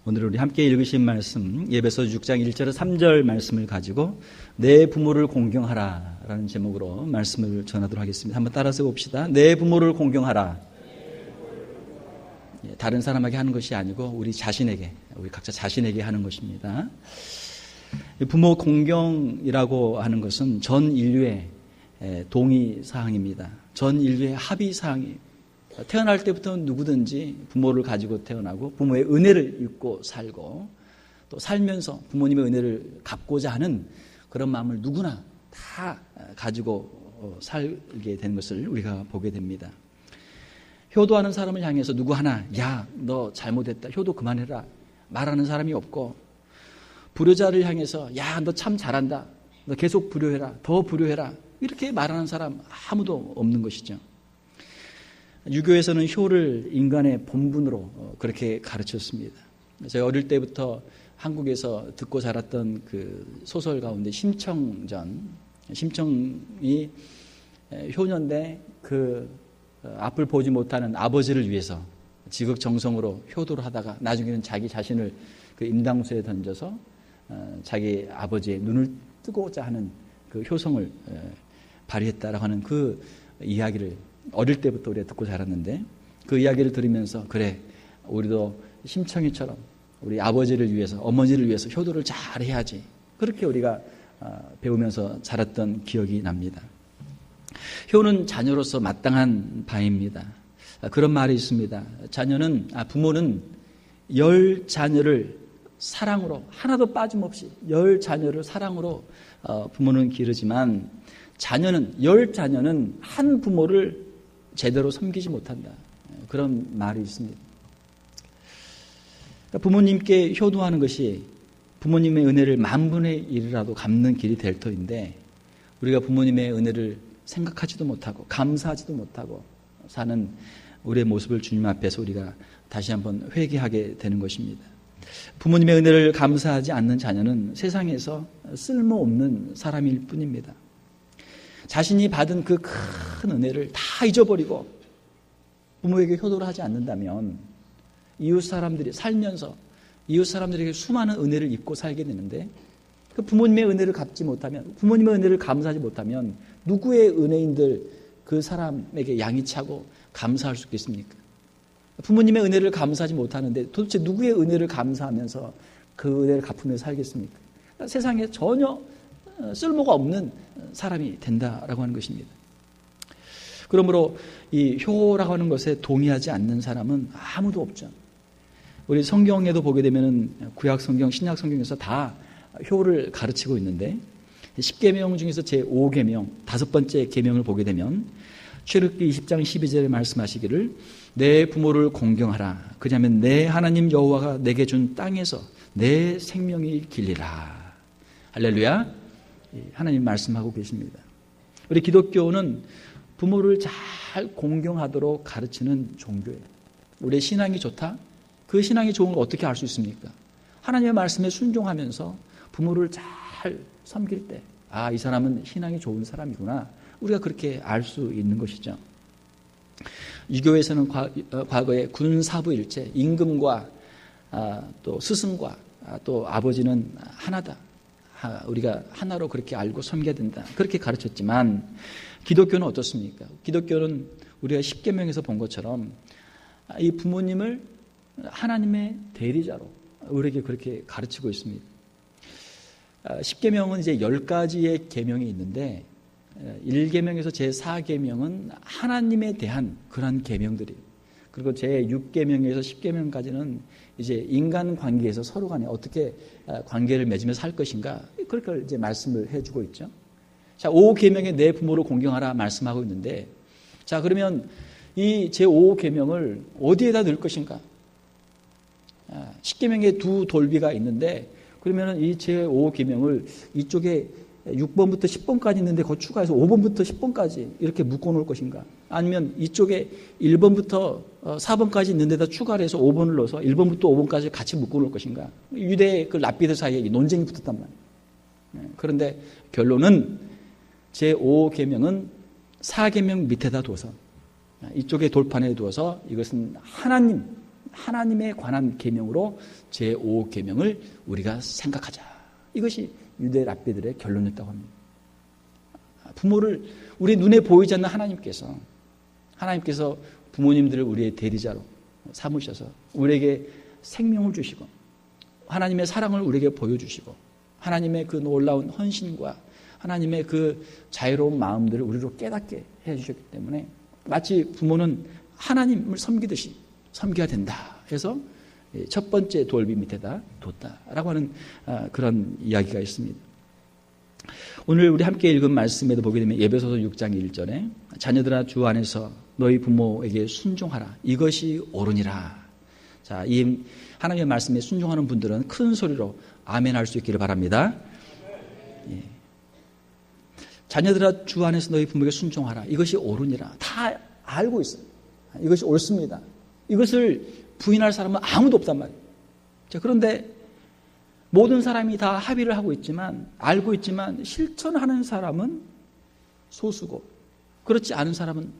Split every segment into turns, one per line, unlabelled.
오늘 우리 함께 읽으신 말씀 에베소서 6장 1절에서 3절 말씀을 가지고 내 부모를 공경하라 라는 제목으로 말씀을 전하도록 하겠습니다. 한번 따라서 봅시다. 내 부모를 공경하라. 다른 사람에게 하는 것이 아니고 우리 자신에게, 우리 각자 자신에게 하는 것입니다. 부모 공경이라고 하는 것은 전 인류의 동의사항입니다. 전 인류의 합의사항이에요. 태어날 때부터 누구든지 부모를 가지고 태어나고 부모의 은혜를 입고 살고 또 살면서 부모님의 은혜를 갚고자 하는 그런 마음을 누구나 다 가지고 살게 되는 것을 우리가 보게 됩니다. 효도하는 사람을 향해서 누구 하나 야, 너 잘못했다. 효도 그만해라. 말하는 사람이 없고 불효자를 향해서 야, 너 참 잘한다. 너 계속 불효해라. 더 불효해라. 이렇게 말하는 사람 아무도 없는 것이죠. 유교에서는 효를 인간의 본분으로 그렇게 가르쳤습니다. 제가 어릴 때부터 한국에서 듣고 자랐던 그 소설 가운데 심청이 효녀인데 그 앞을 보지 못하는 아버지를 위해서 지극정성으로 효도를 하다가 나중에는 자기 자신을 그 임당수에 던져서 자기 아버지의 눈을 뜨고자 하는 그 효성을 발휘했다라고 하는 그 이야기를 어릴 때부터 우리가 듣고 자랐는데 그 이야기를 들으면서 그래 우리도 심청이처럼 우리 아버지를 위해서 어머니를 위해서 효도를 잘 해야지 그렇게 우리가 배우면서 자랐던 기억이 납니다. 효는 자녀로서 마땅한 바입니다. 그런 말이 있습니다. 부모는 10자녀를 사랑으로 하나도 빠짐없이 10자녀를 사랑으로 부모는 기르지만 10자녀는 한 부모를 제대로 섬기지 못한다. 그런 말이 있습니다. 부모님께 효도하는 것이 부모님의 은혜를 10,000분의 1이라도 갚는 길이 될 터인데 우리가 부모님의 은혜를 생각하지도 못하고 감사하지도 못하고 사는 우리의 모습을 주님 앞에서 우리가 다시 한번 회개하게 되는 것입니다. 부모님의 은혜를 감사하지 않는 자녀는 세상에서 쓸모없는 사람일 뿐입니다. 자신이 받은 그 큰 은혜를 다 잊어버리고 부모에게 효도를 하지 않는다면 이웃 사람들이 살면서 이웃 사람들에게 수많은 은혜를 입고 살게 되는데 그 부모님의 은혜를 갚지 못하면 부모님의 은혜를 감사하지 못하면 누구의 은혜인들 그 사람에게 양이 차고 감사할 수 있겠습니까? 부모님의 은혜를 감사하지 못하는데 도대체 누구의 은혜를 감사하면서 그 은혜를 갚으면서 살겠습니까? 세상에 전혀 쓸모가 없는 사람이 된다라고 하는 것입니다. 그러므로 이 효라고 하는 것에 동의하지 않는 사람은 아무도 없죠. 우리 성경에도 보게 되면 구약 성경, 신약 성경에서 다 효를 가르치고 있는데 10계명 중에서 제5계명, 5번째 계명을 보게 되면 출애굽기 20장 12절에 말씀하시기를 내 부모를 공경하라. 그냐면 내 하나님 여호와가 내게 준 땅에서 내 생명이 길리라. 할렐루야. 하나님 말씀하고 계십니다. 우리 기독교는 부모를 잘 공경하도록 가르치는 종교예요. 우리의 신앙이 좋다? 그 신앙이 좋은 걸 어떻게 알 수 있습니까? 하나님의 말씀에 순종하면서 부모를 잘 섬길 때 이 사람은 신앙이 좋은 사람이구나. 우리가 그렇게 알 수 있는 것이죠. 유교에서는 과거에 군사부일체, 임금과 또 스승과 또 아버지는 하나다. 우리가 하나로 그렇게 알고 섬겨야 된다. 그렇게 가르쳤지만 기독교는 어떻습니까? 기독교는 우리가 10계명에서 본 것처럼 이 부모님을 하나님의 대리자로 우리에게 그렇게 가르치고 있습니다. 10계명은 이제 10가지의 계명이 있는데 1계명에서 제4계명은 하나님에 대한 그런 계명들이에요. 그리고 제6계명에서 10계명까지는 이제 인간 관계에서 서로 간에 어떻게 관계를 맺으면서 살 것인가 그렇게 이제 말씀을 해주고 있죠. 자, 5계명에 내 부모를 공경하라 말씀하고 있는데 자, 그러면 이 제5계명을 어디에다 넣을 것인가? 10계명에 두 돌비가 있는데 그러면 이 제5계명을 이쪽에 6번부터 10번까지 있는데 그거 추가해서 5번부터 10번까지 이렇게 묶어놓을 것인가? 아니면 이쪽에 1번부터 4번까지 있는 데다 추가를 해서 5번을 넣어서 1번부터 5번까지 같이 묶어놓을 것인가? 유대 그 랍비들 사이에 논쟁이 붙었단 말이에요. 그런데 결론은 제5계명은 4계명 밑에다 둬서 이쪽에 돌판에 두어서 이것은 하나님 하나님에 관한 계명으로 제5계명을 우리가 생각하자. 이것이 유대 랍비들의 결론이었다고 합니다. 부모를 우리 눈에 보이지 않는 하나님께서 부모님들을 우리의 대리자로 삼으셔서 우리에게 생명을 주시고 하나님의 사랑을 우리에게 보여주시고 하나님의 그 놀라운 헌신과 하나님의 그 자유로운 마음들을 우리로 깨닫게 해주셨기 때문에 마치 부모는 하나님을 섬기듯이 섬겨야 된다 해서 첫 번째 돌비 밑에다 뒀다라고 하는 그런 이야기가 있습니다. 오늘 우리 함께 읽은 말씀에도 보게 되면 에베소서 6장 1절에 자녀들아 주 안에서 너희 부모에게 순종하라. 이것이 옳으니라. 자, 이 하나님의 말씀에 순종하는 분들은 큰 소리로 아멘 할 수 있기를 바랍니다. 예. 자녀들아 주 안에서 너희 부모에게 순종하라. 이것이 옳으니라. 다 알고 있어요. 이것이 옳습니다. 이것을 부인할 사람은 아무도 없단 말이에요. 자, 그런데 모든 사람이 다 합의를 하고 있지만 알고 있지만 실천하는 사람은 소수고 그렇지 않은 사람은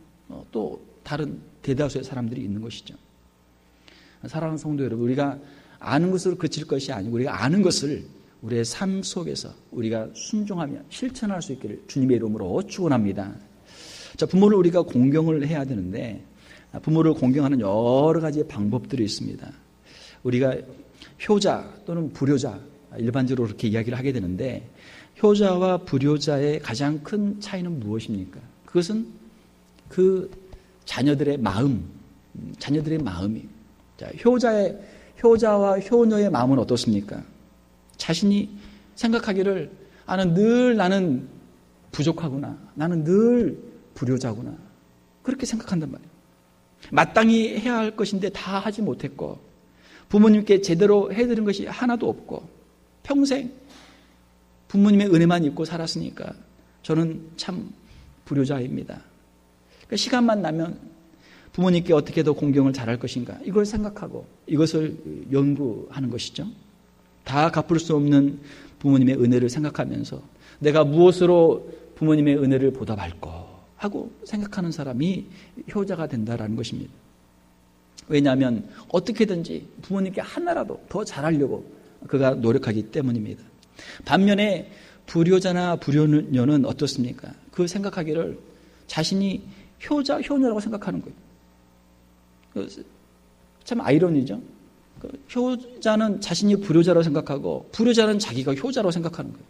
또 다른 대다수의 사람들이 있는 것이죠. 사랑하는 성도 여러분, 우리가 아는 것으로 그칠 것이 아니고 우리가 아는 것을 우리의 삶 속에서 우리가 순종하며 실천할 수 있기를 주님의 이름으로 축원합니다. 자, 부모를 우리가 공경을 해야 되는데 부모를 공경하는 여러 가지의 방법들이 있습니다. 우리가 효자 또는 불효자 일반적으로 그렇게 이야기를 하게 되는데 효자와 불효자의 가장 큰 차이는 무엇입니까? 그것은 그 자녀들의 마음이. 자, 효자와 효녀의 마음은 어떻습니까? 자신이 생각하기를 나는 부족하구나. 나는 늘 불효자구나. 그렇게 생각한단 말이에요. 마땅히 해야 할 것인데 다 하지 못했고 부모님께 제대로 해드린 것이 하나도 없고 평생 부모님의 은혜만 입고 살았으니까 저는 참 불효자입니다. 그러니까 시간만 나면 부모님께 어떻게 더 공경을 잘할 것인가 이걸 생각하고 이것을 연구하는 것이죠. 다 갚을 수 없는 부모님의 은혜를 생각하면서 내가 무엇으로 부모님의 은혜를 보답할까 하고 생각하는 사람이 효자가 된다라는 것입니다. 왜냐하면 어떻게든지 부모님께 하나라도 더 잘하려고 그가 노력하기 때문입니다. 반면에 불효자나 불효녀는 어떻습니까? 그 생각하기를 자신이 효녀라고 생각하는 거예요. 참 아이러니죠. 효자는 자신이 불효자라고 생각하고 불효자는 자기가 효자라고 생각하는 거예요.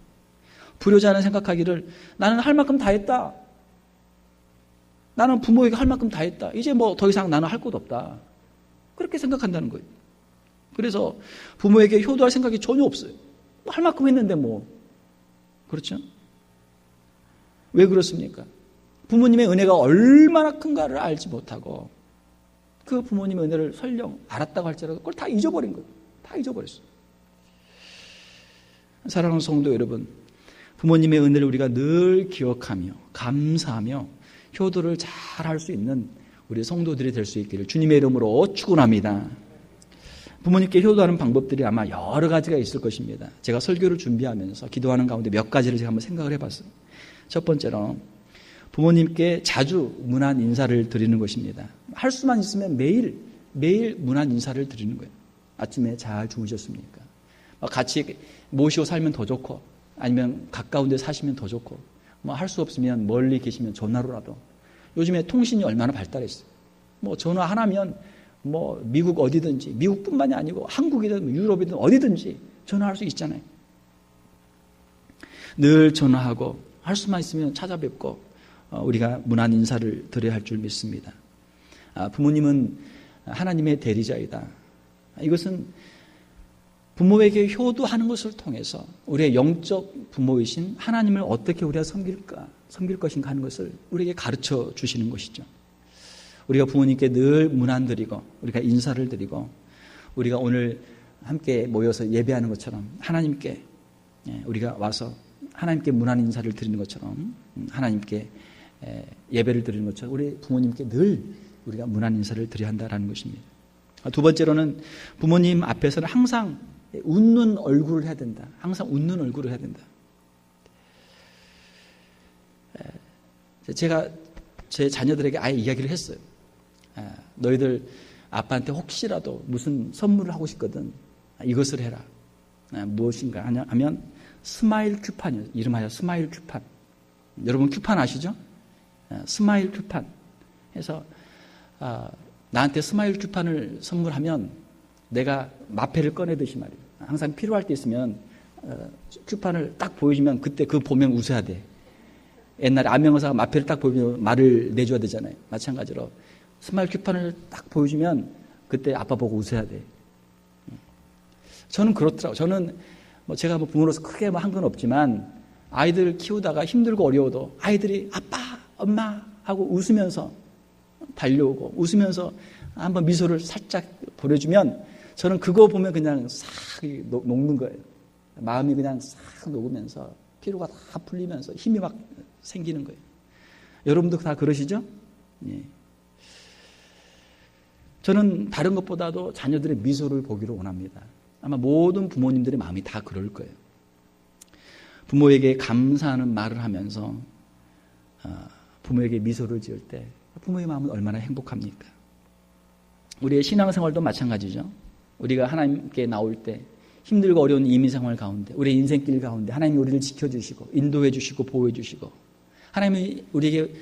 불효자는 생각하기를 나는 할 만큼 다 했다. 나는 부모에게 할 만큼 다 했다. 이제 뭐 더 이상 나는 할 것 없다. 그렇게 생각한다는 거예요. 그래서 부모에게 효도할 생각이 전혀 없어요. 할 만큼 했는데 뭐. 그렇죠? 왜 그렇습니까? 부모님의 은혜가 얼마나 큰가를 알지 못하고 그 부모님의 은혜를 설령 알았다고 할지라도 그걸 다 잊어버린 거예요. 다 잊어버렸어요. 사랑하는 성도 여러분, 부모님의 은혜를 우리가 늘 기억하며 감사하며 효도를 잘 할 수 있는 우리 성도들이 될 수 있기를 주님의 이름으로 축원합니다. 부모님께 효도하는 방법들이 아마 여러 가지가 있을 것입니다. 제가 설교를 준비하면서 기도하는 가운데 몇 가지를 제가 한번 생각을 해봤어요. 첫 번째로 부모님께 자주 문안 인사를 드리는 것입니다. 할 수만 있으면 매일 문안 인사를 드리는 거예요. 아침에 잘 주무셨습니까? 같이 모시고 살면 더 좋고 아니면 가까운 데 사시면 더 좋고 뭐 할 수 없으면 멀리 계시면 전화로라도 요즘에 통신이 얼마나 발달했어요. 뭐 전화 하나면 뭐 미국 어디든지 미국뿐만이 아니고 한국이든 유럽이든 어디든지 전화할 수 있잖아요. 늘 전화하고 할 수만 있으면 찾아뵙고 우리가 문안 인사를 드려야 할 줄 믿습니다. 부모님은 하나님의 대리자이다. 이것은 부모에게 효도하는 것을 통해서 우리의 영적 부모이신 하나님을 어떻게 우리가 섬길 것인가 하는 것을 우리에게 가르쳐 주시는 것이죠. 우리가 부모님께 늘 문안 드리고 우리가 인사를 드리고 우리가 오늘 함께 모여서 예배하는 것처럼 하나님께 우리가 와서 하나님께 문안 인사를 드리는 것처럼 하나님께 예배를 드리는 것처럼 우리 부모님께 늘 우리가 문안 인사를 드려야 한다는 것입니다. 두 번째로는 부모님 앞에서는 항상 웃는 얼굴을 해야 된다. 항상 웃는 얼굴을 해야 된다. 제가 제 자녀들에게 아예 이야기를 했어요. 너희들 아빠한테 혹시라도 무슨 선물을 하고 싶거든. 이것을 해라. 무엇인가 하면 스마일 큐판이에요. 이름하여 스마일 큐판. 여러분 큐판 아시죠? 스마일 큐판. 해서 나한테 스마일 큐판을 선물하면 내가 마패를 꺼내듯이 말이에요. 항상 필요할 때 있으면 큐판을 딱 보여주면 그때 그거 보면 웃어야 돼. 옛날에 안면허사가 마패를 딱 보여주면 말을 내줘야 되잖아요. 마찬가지로 스마일 큐판을 딱 보여주면 그때 아빠 보고 웃어야 돼. 저는 그렇더라고요. 저는 제가 부모로서 크게 한 건 없지만 아이들 키우다가 힘들고 어려워도 아이들이 아빠, 엄마 하고 웃으면서 달려오고 웃으면서 한번 미소를 살짝 보내주면 저는 그거 보면 그냥 싹 녹는 거예요. 마음이 그냥 싹 녹으면서 피로가 다 풀리면서 힘이 막 생기는 거예요. 여러분도 다 그러시죠? 예. 저는 다른 것보다도 자녀들의 미소를 보기를 원합니다. 아마 모든 부모님들의 마음이 다 그럴 거예요. 부모에게 감사하는 말을 하면서 부모에게 미소를 지을 때 부모의 마음은 얼마나 행복합니까? 우리의 신앙생활도 마찬가지죠. 우리가 하나님께 나올 때 힘들고 어려운 이민생활 가운데 우리의 인생길 가운데 하나님이 우리를 지켜주시고 인도해 주시고 보호해 주시고 하나님이 우리에게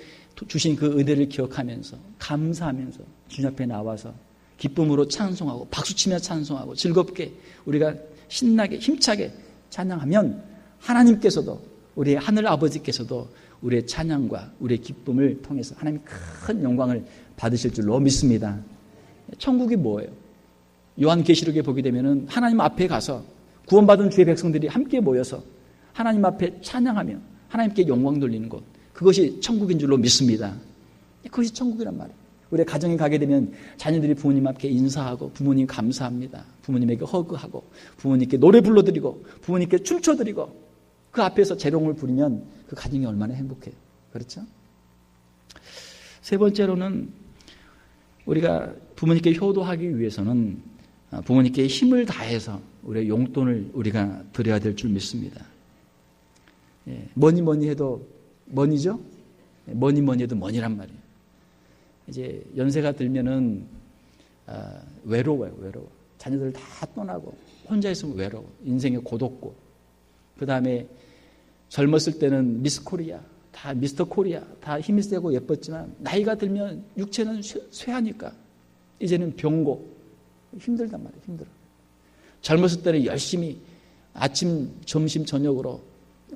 주신 그 은혜를 기억하면서 감사하면서 주님 앞에 나와서 기쁨으로 찬송하고 박수치며 찬송하고 즐겁게 우리가 신나게 힘차게 찬양하면 하나님께서도 우리의 하늘 아버지께서도 우리의 찬양과 우리의 기쁨을 통해서 하나님이 큰 영광을 받으실 줄로 믿습니다. 천국이 뭐예요? 요한계시록에 보게 되면은 하나님 앞에 가서 구원받은 주의 백성들이 함께 모여서 하나님 앞에 찬양하며 하나님께 영광 돌리는 것, 그것이 천국인 줄로 믿습니다. 그것이 천국이란 말이에요. 우리 가정에 가게 되면 자녀들이 부모님 앞에 인사하고 부모님 감사합니다. 부모님에게 허그하고 부모님께 노래 불러드리고 부모님께 춤춰드리고 그 앞에서 재롱을 부리면 그 가정이 얼마나 행복해요. 그렇죠? 세 번째로는 우리가 부모님께 효도하기 위해서는 부모님께 힘을 다해서 우리의 용돈을 우리가 드려야 될 줄 믿습니다. 뭐니 해도 뭐니죠? 뭐니 해도 뭐니란 말이에요. 이제 연세가 들면은 외로워요. 자녀들 다 떠나고 혼자 있으면 외로워. 인생의 고독고. 그 다음에 젊었을 때는 미스 코리아, 다 미스터 코리아, 다 힘이 세고 예뻤지만 나이가 들면 육체는 쇠하니까 이제는 병고 힘들단 말이에요. 힘들어. 젊었을 때는 열심히 아침, 점심, 저녁으로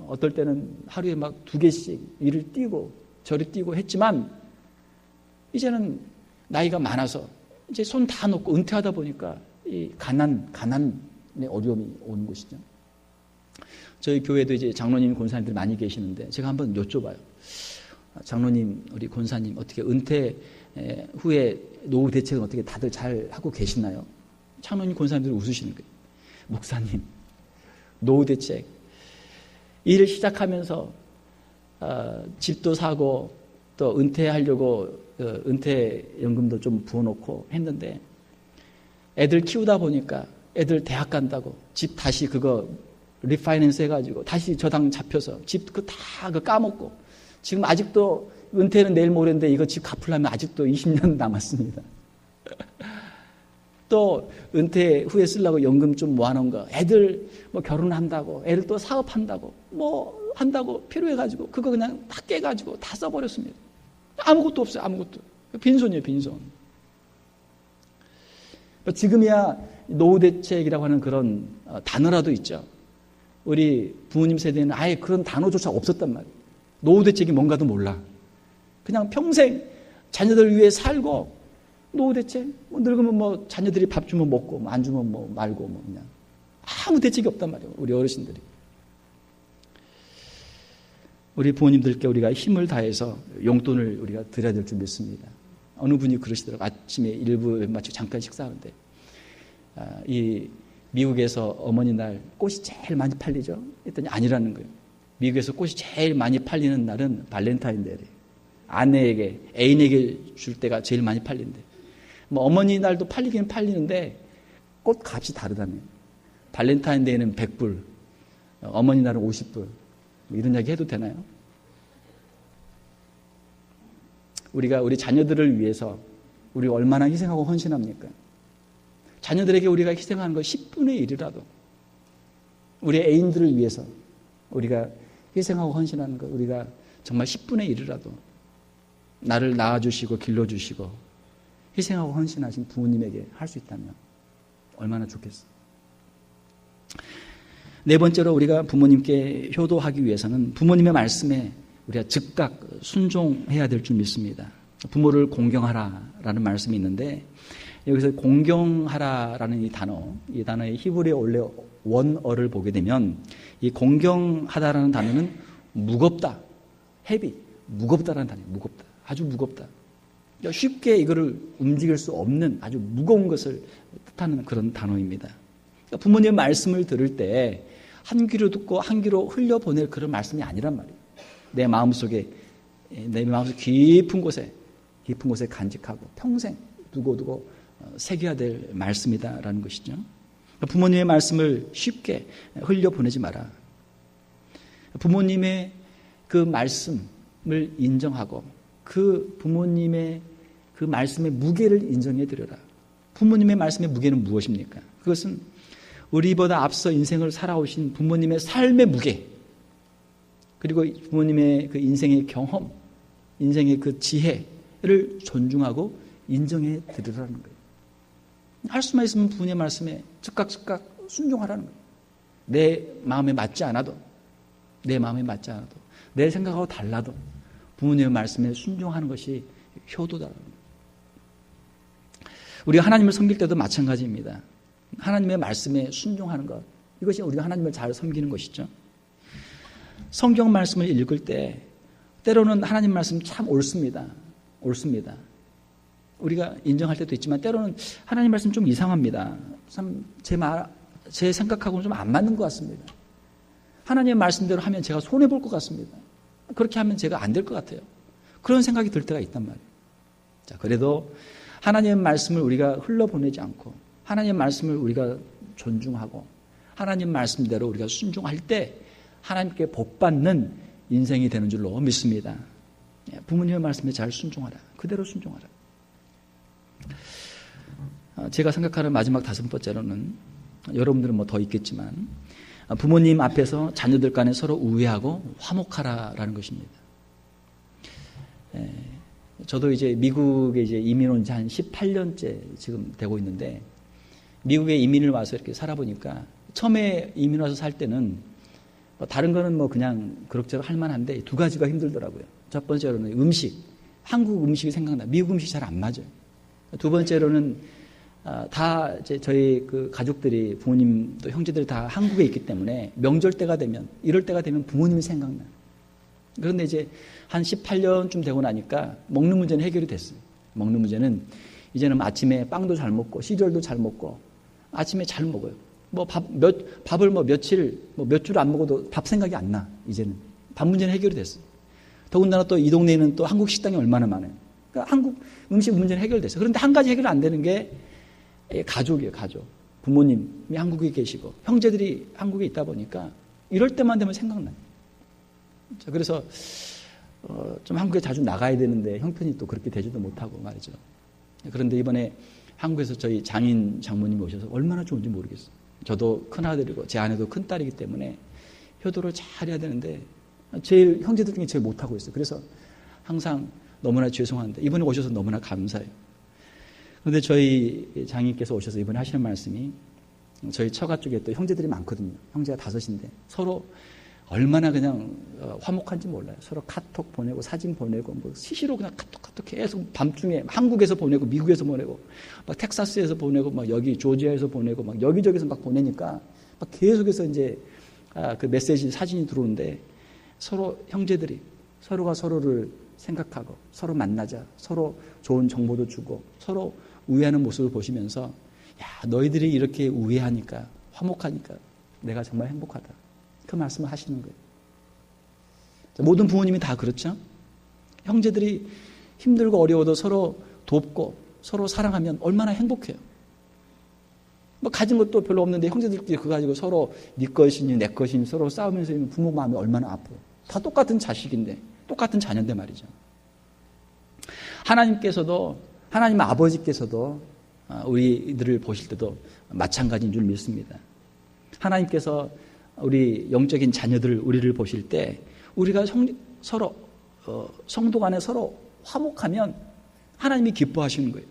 어떨 때는 하루에 막 2개씩 일을 뛰고 저리 뛰고 했지만 이제는 나이가 많아서 이제 손 다 놓고 은퇴하다 보니까 이 가난의 어려움이 오는 것이죠. 저희 교회도 이제 장로님, 권사님들 많이 계시는데 제가 한번 여쭤봐요. 장로님, 우리 권사님 어떻게 은퇴 후에 노후 대책은 어떻게 다들 잘 하고 계시나요? 장로님, 권사님들이 웃으시는 거예요. 목사님, 노후 대책 일을 시작하면서 집도 사고 또 은퇴하려고 은퇴연금도 좀 부어놓고 했는데 애들 키우다 보니까 애들 대학 간다고 집 다시 그거 리파이낸스 해가지고 다시 저당 잡혀서 집 다 까먹고 지금 아직도 은퇴는 내일 모레인데 이거 집 갚으려면 아직도 20년 남았습니다. 또 은퇴 후에 쓰려고 연금 좀 모아놓은 거 애들 뭐 결혼한다고 애들 또 사업한다고 뭐 한다고 필요해가지고 그거 그냥 다 깨가지고 다 써버렸습니다. 아무것도 없어요. 아무것도. 빈손이에요. 빈손. 지금이야 노후대책이라고 하는 그런 단어라도 있죠. 우리 부모님 세대는 아예 그런 단어조차 없었단 말이에요. 노후대책이 뭔가도 몰라. 그냥 평생 자녀들 위해 살고 노후대책? 늙으면 뭐 자녀들이 밥 주면 먹고 안 주면 뭐 말고 뭐 그냥 아무 대책이 없단 말이에요. 우리 어르신들이. 우리 부모님들께 우리가 힘을 다해서 용돈을 우리가 드려야 될 줄 믿습니다. 어느 분이 그러시더라고요. 아침에 일부 마치고 잠깐 식사하는데 이 미국에서 어머니 날 꽃이 제일 많이 팔리죠? 했더니 아니라는 거예요. 미국에서 꽃이 제일 많이 팔리는 날은 발렌타인데이래요. 아내에게, 애인에게 줄 때가 제일 많이 팔린대. 뭐 어머니 날도 팔리긴 팔리는데 꽃 값이 다르다네요. 발렌타인데이는 100불, 어머니 날은 50불. 뭐 이런 이야기 해도 되나요? 우리가 우리 자녀들을 위해서 우리 얼마나 희생하고 헌신합니까? 자녀들에게 우리가 희생하는 것 10분의 1이라도 우리 애인들을 위해서 우리가 희생하고 헌신하는 것 우리가 정말 10분의 1이라도 나를 낳아주시고 길러주시고 희생하고 헌신하신 부모님에게 할 수 있다면 얼마나 좋겠어. 네 번째로 우리가 부모님께 효도하기 위해서는 부모님의 말씀에 우리가 즉각 순종해야 될 줄 믿습니다. 부모를 공경하라라는 말씀이 있는데 여기서 공경하라라는 이 단어의 히브리어 원래 원어를 보게 되면 이 공경하다라는 단어는 무겁다, heavy, 무겁다라는 단어예요. 무겁다, 아주 무겁다. 쉽게 이거를 움직일 수 없는 아주 무거운 것을 뜻하는 그런 단어입니다. 그러니까 부모님의 말씀을 들을 때 한 귀로 듣고 한 귀로 흘려보낼 그런 말씀이 아니란 말이에요. 내 마음속에 깊은 곳에 간직하고 평생 두고 새겨야 될 말씀이다라는 것이죠. 그러니까 부모님의 말씀을 쉽게 흘려보내지 마라. 부모님의 그 말씀을 인정하고 그 부모님의 그 말씀의 무게를 인정해 드려라. 부모님의 말씀의 무게는 무엇입니까? 그것은 우리보다 앞서 인생을 살아오신 부모님의 삶의 무게, 그리고 부모님의 그 인생의 경험, 인생의 그 지혜를 존중하고 인정해 드리라는 거예요. 할 수만 있으면 부모님의 말씀에 즉각 순종하라는 거예요. 내 마음에 맞지 않아도 내 생각하고 달라도 부모님의 말씀에 순종하는 것이 효도다. 우리가 하나님을 섬길 때도 마찬가지입니다. 하나님의 말씀에 순종하는 것, 이것이 우리가 하나님을 잘 섬기는 것이죠. 성경 말씀을 읽을 때 때로는 하나님 말씀 참 옳습니다. 우리가 인정할 때도 있지만 때로는 하나님 말씀 좀 이상합니다. 참 제 생각하고는 좀 안 맞는 것 같습니다. 하나님의 말씀대로 하면 제가 손해볼 것 같습니다. 그렇게 하면 제가 안 될 것 같아요. 그런 생각이 들 때가 있단 말이에요. 자, 그래도 하나님의 말씀을 우리가 흘러보내지 않고 하나님의 말씀을 우리가 존중하고 하나님 말씀대로 우리가 순종할 때 하나님께 복받는 인생이 되는 줄로 믿습니다. 부모님의 말씀에 잘 순종하라. 그대로 순종하라. 제가 생각하는 마지막 5번째로는 여러분들은 뭐 더 있겠지만 부모님 앞에서 자녀들 간에 서로 우애하고 화목하라라는 것입니다. 저도 이제 미국에 이제 이민 온 지 한 18년째 지금 되고 있는데 미국에 이민을 와서 이렇게 살아보니까 처음에 이민 와서 살 때는 다른 거는 뭐 그냥 그럭저럭 할 만한데 두 가지가 힘들더라고요. 첫 번째로는 음식, 한국 음식이 생각나. 미국 음식이 잘 안 맞아요. 두 번째로는 다 이제 저희 그 가족들이 부모님 또 형제들이 다 한국에 있기 때문에 명절 때가 되면 이럴 때가 되면 부모님이 생각나요. 그런데 이제 한 18년쯤 되고 나니까 먹는 문제는 해결이 됐어요. 먹는 문제는 이제는 아침에 빵도 잘 먹고 시리얼도 잘 먹고 아침에 잘 먹어요. 뭐 밥을 뭐 며칠 몇 줄 안 먹어도 밥 생각이 안 나. 이제는 밥 문제는 해결이 됐어요. 더군다나 또 이 동네에는 또 한국 식당이 얼마나 많아요. 그러니까 한국 음식 문제는 해결됐어요. 그런데 한 가지 해결 안 되는 게 가족이에요. 가족. 부모님이 한국에 계시고 형제들이 한국에 있다 보니까 이럴 때만 되면 생각나요. 자, 그래서 좀 한국에 자주 나가야 되는데 형편이 또 그렇게 되지도 못하고 말이죠. 그런데 이번에 한국에서 저희 장인 장모님이 오셔서 얼마나 좋은지 모르겠어요. 저도 큰아들이고 제 아내도 큰딸이기 때문에 효도를 잘 해야 되는데 제일 형제들 중에 제일 못하고 있어요. 그래서 항상 너무나 죄송한데 이번에 오셔서 너무나 감사해요. 그런데 저희 장인께서 오셔서 이번에 하시는 말씀이 저희 처가 쪽에 또 형제들이 많거든요. 형제가 5인데 서로 얼마나 그냥 화목한지 몰라요. 서로 카톡 보내고 사진 보내고 뭐 시시로 그냥 카톡 계속 밤중에 한국에서 보내고 미국에서 보내고 막 텍사스에서 보내고 막 여기 조지아에서 보내고 막 여기저기서 막 보내니까 막 계속해서 이제 그 메시지 사진이 들어오는데 서로 형제들이 서로가 서로를 생각하고 서로 만나자 서로 좋은 정보도 주고 서로 우애하는 모습을 보시면서 야 너희들이 이렇게 우애하니까 화목하니까 내가 정말 행복하다. 그 말씀을 하시는 거예요. 모든 부모님이 다 그렇죠. 형제들이 힘들고 어려워도 서로 돕고 서로 사랑하면 얼마나 행복해요. 뭐 가진 것도 별로 없는데 형제들끼리 그거 가지고 서로 네 것이니 내 것이니 서로 싸우면서 부모 마음이 얼마나 아파요. 다 똑같은 자식인데 똑같은 자녀인데 말이죠. 하나님께서도 하나님 아버지께서도 우리들을 보실 때도 마찬가지인 줄 믿습니다. 하나님께서 우리 영적인 자녀들 우리를 보실 때 우리가 서로 성도 간에 서로 화목하면 하나님이 기뻐하시는 거예요.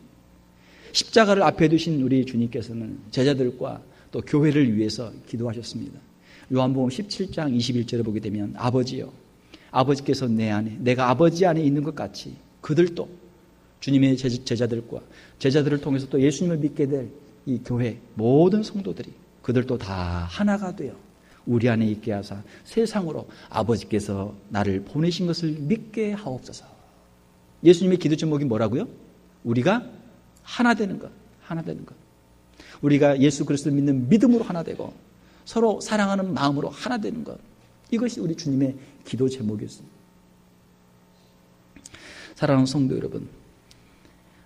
십자가를 앞에 두신 우리 주님께서는 제자들과 또 교회를 위해서 기도하셨습니다. 요한복음 17장 21절에 보게 되면 아버지요, 아버지께서 내 안에, 내가 아버지 안에 있는 것 같이 그들도 주님의 제자들과 제자들을 통해서 또 예수님을 믿게 될 이 교회 모든 성도들이 그들도 다 하나가 되어 우리 안에 있게 하사 세상으로 아버지께서 나를 보내신 것을 믿게 하옵소서. 예수님의 기도 제목이 뭐라고요? 우리가 하나 되는 것, 하나 되는 것. 우리가 예수 그리스도를 믿는 믿음으로 하나 되고 서로 사랑하는 마음으로 하나 되는 것. 이것이 우리 주님의 기도 제목이었습니다. 사랑하는 성도 여러분,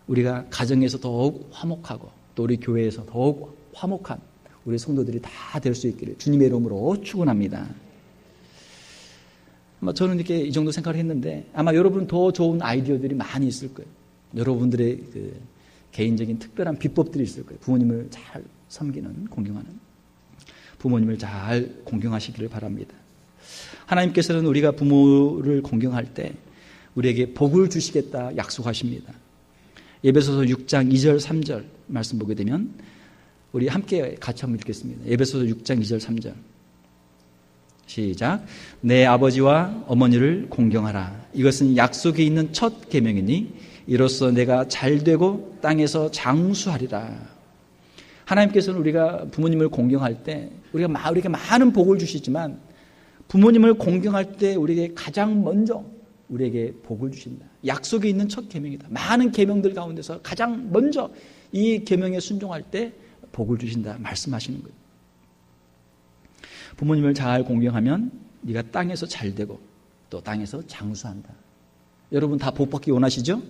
우리가 가정에서 더욱 화목하고 또 우리 교회에서 더욱 화목한 우리 성도들이 다 될 수 있기를 주님의 이름으로 축원합니다. 아마 저는 이렇게 이 정도 생각을 했는데 아마 여러분 더 좋은 아이디어들이 많이 있을 거예요. 여러분들의 그 개인적인 특별한 비법들이 있을 거예요. 부모님을 잘 섬기는, 공경하는, 부모님을 잘 공경하시기를 바랍니다. 하나님께서는 우리가 부모를 공경할 때 우리에게 복을 주시겠다 약속하십니다. 에베소서 6장 2절 3절 말씀 보게 되면 우리 함께 같이 한번 읽겠습니다. 에베소서 6장 2절 3절 시작. 내 아버지와 어머니를 공경하라. 이것은 약속이 있는 첫 계명이니 이로써 내가 잘되고 땅에서 장수하리라. 하나님께서는 우리가 부모님을 공경할 때 우리에게 많은 복을 주시지만 부모님을 공경할 때 우리에게 가장 먼저 우리에게 복을 주신다. 약속이 있는 첫 계명이다. 많은 계명들 가운데서 가장 먼저 이 계명에 순종할 때 복을 주신다 말씀하시는 거예요. 부모님을 잘 공경하면 네가 땅에서 잘 되고 또 땅에서 장수한다. 여러분 다 복 받기 원하시죠?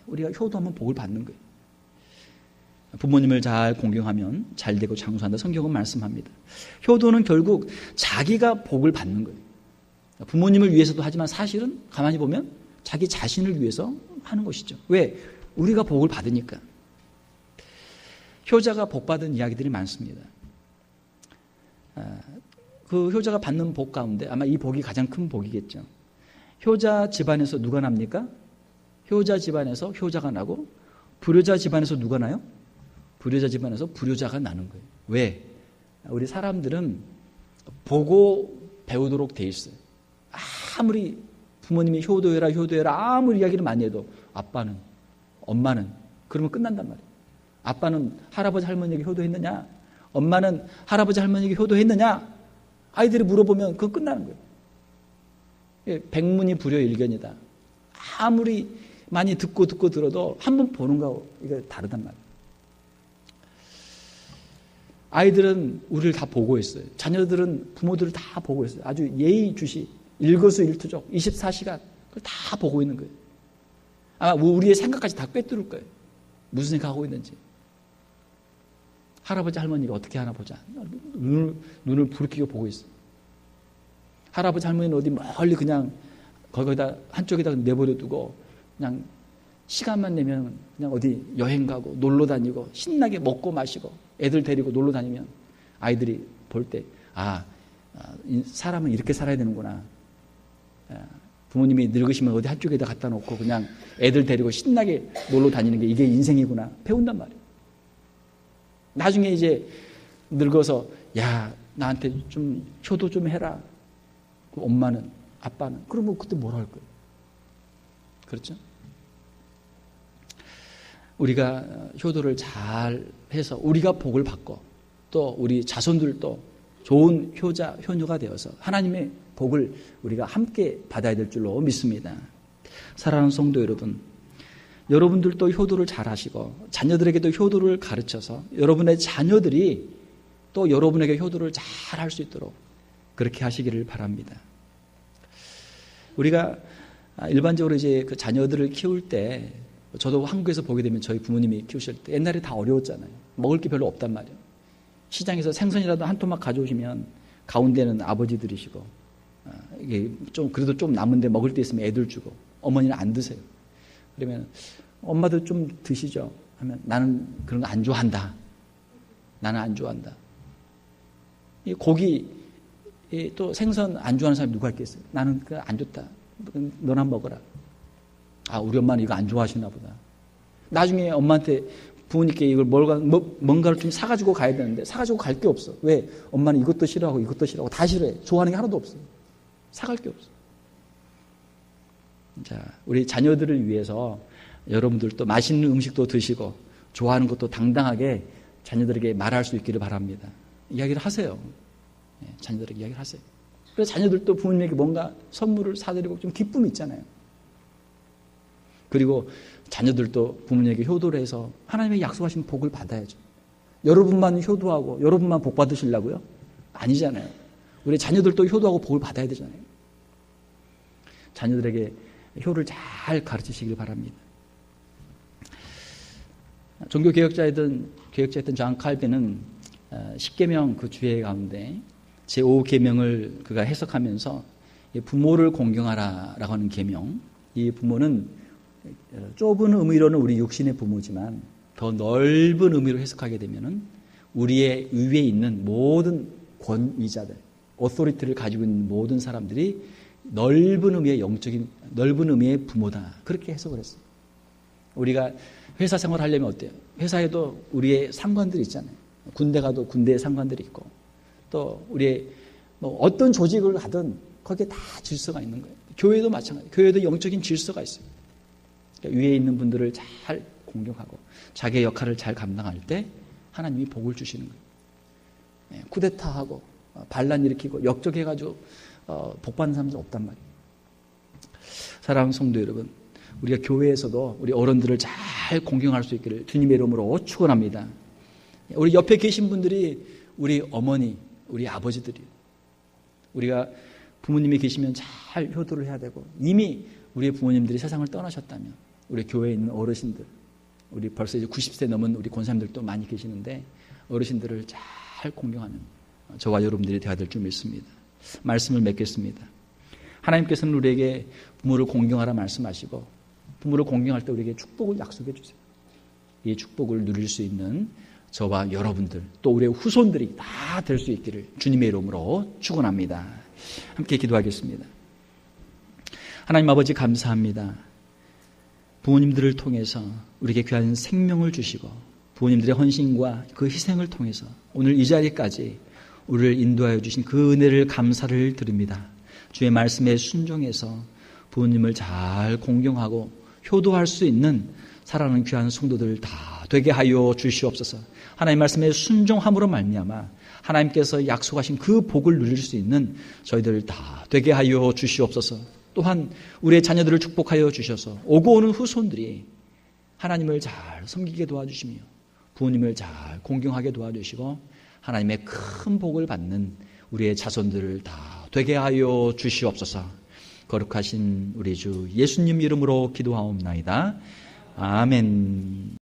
우리가 효도하면 복을 받는 거예요. 부모님을 잘 공경하면 잘 되고 장수한다. 성경은 말씀합니다. 효도는 결국 자기가 복을 받는 거예요. 부모님을 위해서도 하지만 사실은 가만히 보면 자기 자신을 위해서 하는 것이죠. 왜? 우리가 복을 받으니까. 효자가 복받은 이야기들이 많습니다. 그 효자가 받는 복 가운데 아마 이 복이 가장 큰 복이겠죠. 효자 집안에서 누가 납니까? 효자 집안에서 효자가 나고 불효자 집안에서 누가 나요? 불효자 집안에서 불효자가 나는 거예요. 왜? 우리 사람들은 보고 배우도록 돼 있어요. 아무리 부모님이 효도해라 아무리 이야기를 많이 해도 아빠는, 엄마는 그러면 끝난단 말이에요. 아빠는 할아버지 할머니에게 효도했느냐? 엄마는 할아버지 할머니에게 효도했느냐? 아이들이 물어보면 그거 끝나는 거예요. 백문이 불여일견이다. 아무리 많이 듣고 들어도 한번 보는 거하고 이거 다르단 말이에요. 아이들은 우리를 다 보고 있어요. 자녀들은 부모들을 다 보고 있어요. 아주 예의주시, 일거수일투족, 24시간 그걸 다 보고 있는 거예요. 아마 우리의 생각까지 다 꿰뚫을 거예요. 무슨 생각하고 있는지. 할아버지 할머니가 어떻게 하나 보자. 눈을 부르키고 보고 있어요. 할아버지 할머니는 어디 멀리 그냥 거기다 한쪽에다 내버려 두고 그냥 시간만 내면 그냥 어디 여행 가고 놀러 다니고 신나게 먹고 마시고 애들 데리고 놀러 다니면 아이들이 볼 때 사람은 이렇게 살아야 되는구나. 부모님이 늙으시면 어디 한쪽에다 갖다 놓고 그냥 애들 데리고 신나게 놀러 다니는 게 이게 인생이구나 배운단 말이에요. 나중에 이제 늙어서 야 나한테 좀 효도 좀 해라. 그 엄마는 아빠는 그러면 그때 뭐라 할 거예요? 그렇죠? 우리가 효도를 잘 해서 우리가 복을 받고 또 우리 자손들도 좋은 효자, 효녀가 되어서 하나님의 복을 우리가 함께 받아야 될 줄로 믿습니다. 사랑하는 성도 여러분, 여러분들도 효도를 잘 하시고 자녀들에게도 효도를 가르쳐서 여러분의 자녀들이 또 여러분에게 효도를 잘 할 수 있도록 그렇게 하시기를 바랍니다. 우리가 일반적으로 이제 그 자녀들을 키울 때 저도 한국에서 보게 되면 저희 부모님이 키우실 때 옛날에 다 어려웠잖아요. 먹을 게 별로 없단 말이에요. 시장에서 생선이라도 한 토막 가져오시면 가운데는 아버지들이시고 이게 좀 그래도 좀 남은데 먹을 때 있으면 애들 주고 어머니는 안 드세요. 그러면 엄마도 좀 드시죠? 하면 나는 그런 거 안 좋아한다. 나는 안 좋아한다. 이 고기, 또 생선 안 좋아하는 사람이 누가 있겠어요? 나는 그거 안 좋다. 너나 먹어라. 아, 우리 엄마는 이거 안 좋아하시나 보다. 나중에 엄마한테 부모님께 이걸 뭔가를 좀 사가지고 가야 되는데 사가지고 갈 게 없어. 왜? 엄마는 이것도 싫어하고 이것도 싫어하고 다 싫어해. 좋아하는 게 하나도 없어. 사갈 게 없어. 자, 우리 자녀들을 위해서 여러분들도 맛있는 음식도 드시고 좋아하는 것도 당당하게 자녀들에게 말할 수 있기를 바랍니다. 이야기를 하세요. 자녀들에게 이야기를 하세요. 그래서 자녀들도 부모님에게 뭔가 선물을 사드리고 좀 기쁨이 있잖아요. 그리고 자녀들도 부모님에게 효도를 해서 하나님의 약속하신 복을 받아야죠. 여러분만 효도하고 여러분만 복 받으시려고요? 아니잖아요. 우리 자녀들도 효도하고 복을 받아야 되잖아요. 자녀들에게 효를 잘 가르치시길 바랍니다. 종교개혁자였던 존 칼빈은 십계명 그 주의 가운데 제5계명을 그가 해석하면서 부모를 공경하라라고 하는 계명, 이 부모는 좁은 의미로는 우리 육신의 부모지만 더 넓은 의미로 해석하게 되면은 우리의 위에 있는 모든 권위자들, 오토리티를 가지고 있는 모든 사람들이 넓은 의미의 부모다. 그렇게 해석을 했어요. 우리가 회사 생활을 하려면 어때요? 회사에도 우리의 상관들이 있잖아요. 군대 가도 군대의 상관들이 있고, 또 우리의 뭐 어떤 조직을 가든 거기에 다 질서가 있는 거예요. 교회도 마찬가지. 교회도 영적인 질서가 있어요. 그러니까 위에 있는 분들을 잘 공경하고 자기의 역할을 잘 감당할 때 하나님이 복을 주시는 거예요. 쿠데타하고 반란 일으키고 역적해가지고 복받는 사람들 없단 말이에요. 사랑하는 성도 여러분, 우리가 교회에서도 우리 어른들을 잘 공경할 수 있기를 주님의 이름으로 축원합니다. 우리 옆에 계신 분들이 우리 어머니, 우리 아버지들이에요. 우리가 부모님이 계시면 잘 효도를 해야 되고, 이미 우리의 부모님들이 세상을 떠나셨다면 우리 교회에 있는 어르신들, 우리 벌써 이제 90세 넘은 우리 권사님들도 많이 계시는데 어르신들을 잘 공경하는 저와 여러분들이 되어야 될 줄 믿습니다. 말씀을 맺겠습니다. 하나님께서는 우리에게 부모를 공경하라 말씀하시고 부모를 공경할 때 우리에게 축복을 약속해 주세요. 이 축복을 누릴 수 있는 저와 여러분들 또 우리의 후손들이 다 될 수 있기를 주님의 이름으로 축원합니다. 함께 기도하겠습니다. 하나님 아버지 감사합니다. 부모님들을 통해서 우리에게 귀한 생명을 주시고 부모님들의 헌신과 그 희생을 통해서 오늘 이 자리까지 우리를 인도하여 주신 그 은혜를 감사를 드립니다. 주의 말씀에 순종해서 부모님을 잘 공경하고 효도할 수 있는 사랑하는 귀한 성도들 다 되게 하여 주시옵소서. 하나님 말씀에 순종함으로 말미암아 하나님께서 약속하신 그 복을 누릴 수 있는 저희들 다 되게 하여 주시옵소서. 또한 우리의 자녀들을 축복하여 주셔서 오고 오는 후손들이 하나님을 잘 섬기게 도와주시며 부모님을 잘 공경하게 도와주시고 하나님의 큰 복을 받는 우리의 자손들을 다 되게 하여 주시옵소서. 거룩하신 우리 주 예수님 이름으로 기도하옵나이다. 아멘.